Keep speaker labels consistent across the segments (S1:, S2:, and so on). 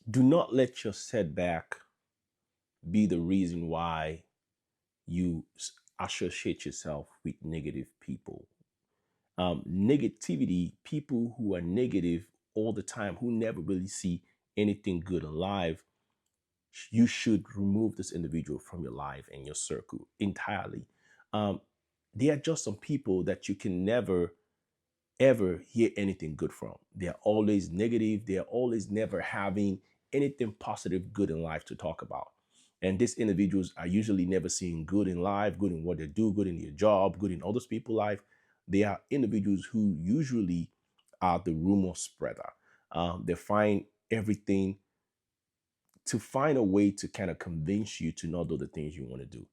S1: Do not let your setback be the reason why you associate yourself with negative people. Negativity, people who are negative all the time, who never really see anything good in life, you should remove this individual from your life and your circle entirely. Um, they are just some people that you can never ever hear anything good from. They're always negative. They're always never having anything positive, good in life to talk about. And these individuals are usually never seeing good in life, good in what they do, good in their job, good in others people's life. They are individuals who usually are the rumor spreader. They find everything to find a way to kind of convince you to not do the things you want to do.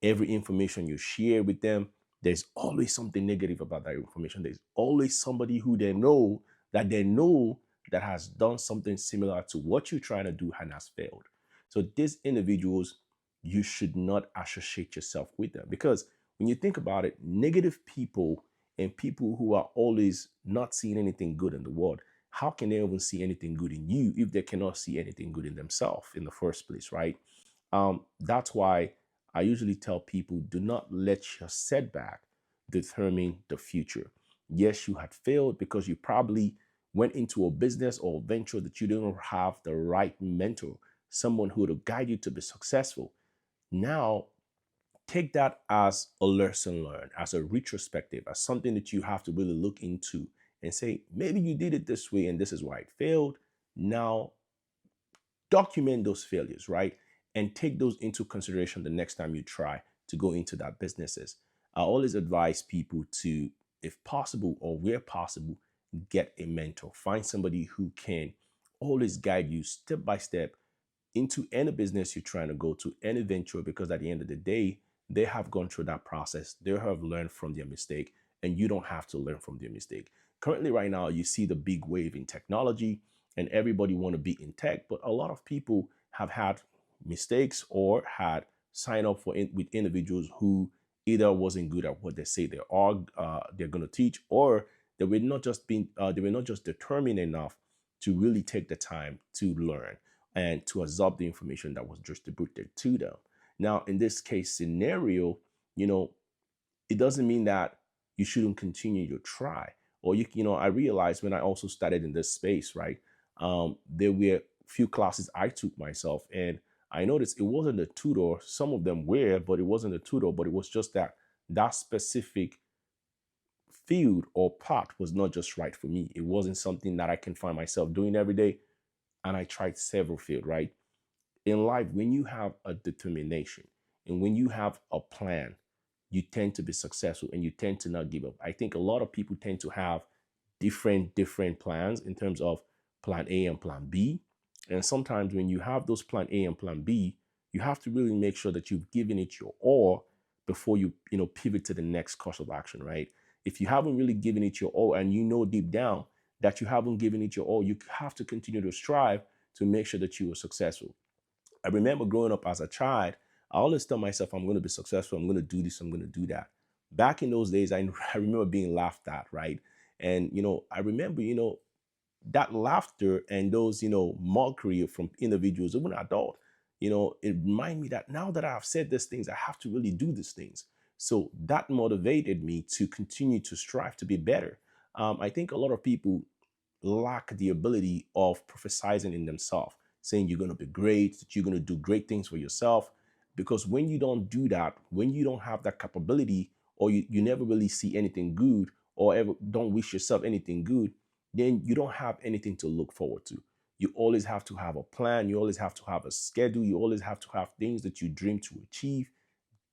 S1: Every information you share with them, there's always something negative about that information. There's always somebody who they know that has done something similar to what you're trying to do and has failed. So these individuals, you should not associate yourself with them, because when you think about it, negative people and people who are always not seeing anything good in the world, how can they even see anything good in you if they cannot see anything good in themselves in the first place, right? That's why I usually tell people, do not let your setback determine the future. Yes, you had failed because you probably went into a business or venture that you didn't have the right mentor, someone who would guide you to be successful. Now, take that as a lesson learned, as a retrospective, as something that you have to really look into and say, maybe you did it this way and this is why it failed. Now, document those failures, right? And take those into consideration the next time you try to go into that businesses. I always advise people to, if possible or where possible, get a mentor. Find somebody who can always guide you step by step into any business you're trying to go to, any venture, because at the end of the day, they have gone through that process. They have learned from their mistake, and you don't have to learn from their mistake. Currently, right now, you see the big wave in technology, and everybody want to be in tech, but a lot of people have had mistakes or had signed up with individuals who either wasn't good at what they say they are they're going to teach, or they were not just determined enough to really take the time to learn and to absorb the information that was distributed to them. Now, in this case scenario, you know, it doesn't mean that you shouldn't continue to try. Or I realized when I also started in this space, right? There were few classes I took myself, and I noticed it wasn't a tutor. Some of them were, but it wasn't a tutor. But it was just that specific field or path was not just right for me. It wasn't something that I can find myself doing every day. And I tried several fields, right? In life, when you have a determination and when you have a plan, you tend to be successful and you tend to not give up. I think a lot of people tend to have different plans in terms of plan A and plan B. And sometimes when you have those plan A and plan B, you have to really make sure that you've given it your all before you pivot to the next course of action, right? If you haven't really given it your all and you know deep down that you haven't given it your all, you have to continue to strive to make sure that you are successful. I remember growing up as a child, I always tell myself, I'm going to be successful. I'm going to do this. I'm going to do that. Back in those days, I remember being laughed at, right? And, I remember, that laughter and those, mockery from individuals, even adult, it remind me that now that I've said these things, I have to really do these things. So that motivated me to continue to strive to be better. I think a lot of people lack the ability of prophesizing in themselves, saying you're going to be great, that you're going to do great things for yourself. Because when you don't do that, when you don't have that capability, or you never really see anything good, or ever don't wish yourself anything good, then you don't have anything to look forward to. You always have to have a plan. You always have to have a schedule. You always have to have things that you dream to achieve.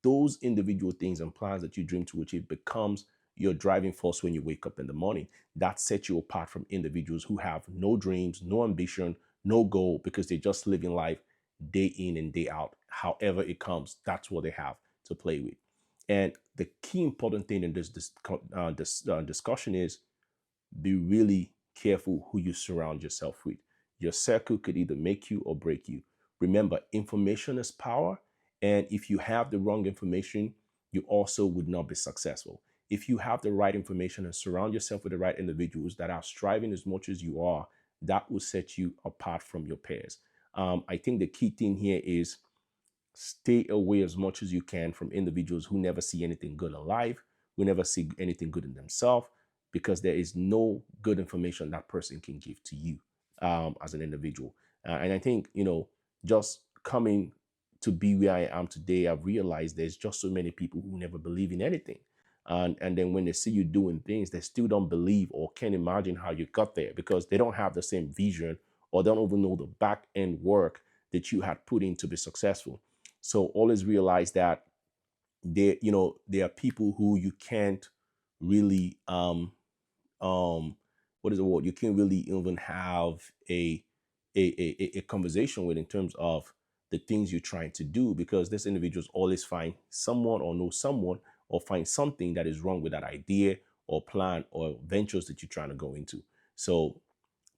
S1: Those individual things and plans that you dream to achieve becomes your driving force when you wake up in the morning. That sets you apart from individuals who have no dreams, no ambition, no goal, because they're just living life day in and day out. However it comes, that's what they have to play with. And the key important thing in this discussion is, be really careful who you surround yourself with. Your circle could either make you or break you. Remember, information is power. And if you have the wrong information, you also would not be successful. If you have the right information and surround yourself with the right individuals that are striving as much as you are, that will set you apart from your peers. I think the key thing here is stay away as much as you can from individuals who never see anything good in life, who never see anything good in themselves, because there is no good information that person can give to you as an individual. And I think, just coming to be where I am today, I've realized there's just so many people who never believe in anything. And then when they see you doing things, they still don't believe or can't imagine how you got there because they don't have the same vision or don't even know the back end work that you had put in to be successful. So always realize that there are people who you can't really what is the word? You can't really even have a conversation with in terms of the things you're trying to do because this individuals always find someone or know someone or find something that is wrong with that idea or plan or ventures that you're trying to go into. So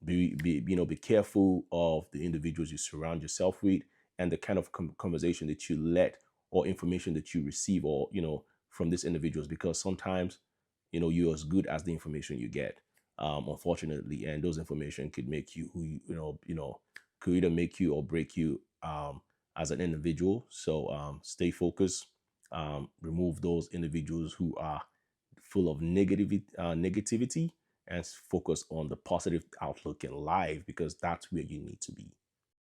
S1: be careful of the individuals you surround yourself with and the kind of conversation that you let or information that you receive or from these individuals because sometimes you're as good as the information you get, unfortunately, and those information could make you who could either make you or break you as an individual. So stay focused, remove those individuals who are full of negativity and focus on the positive outlook in life because that's where you need to be.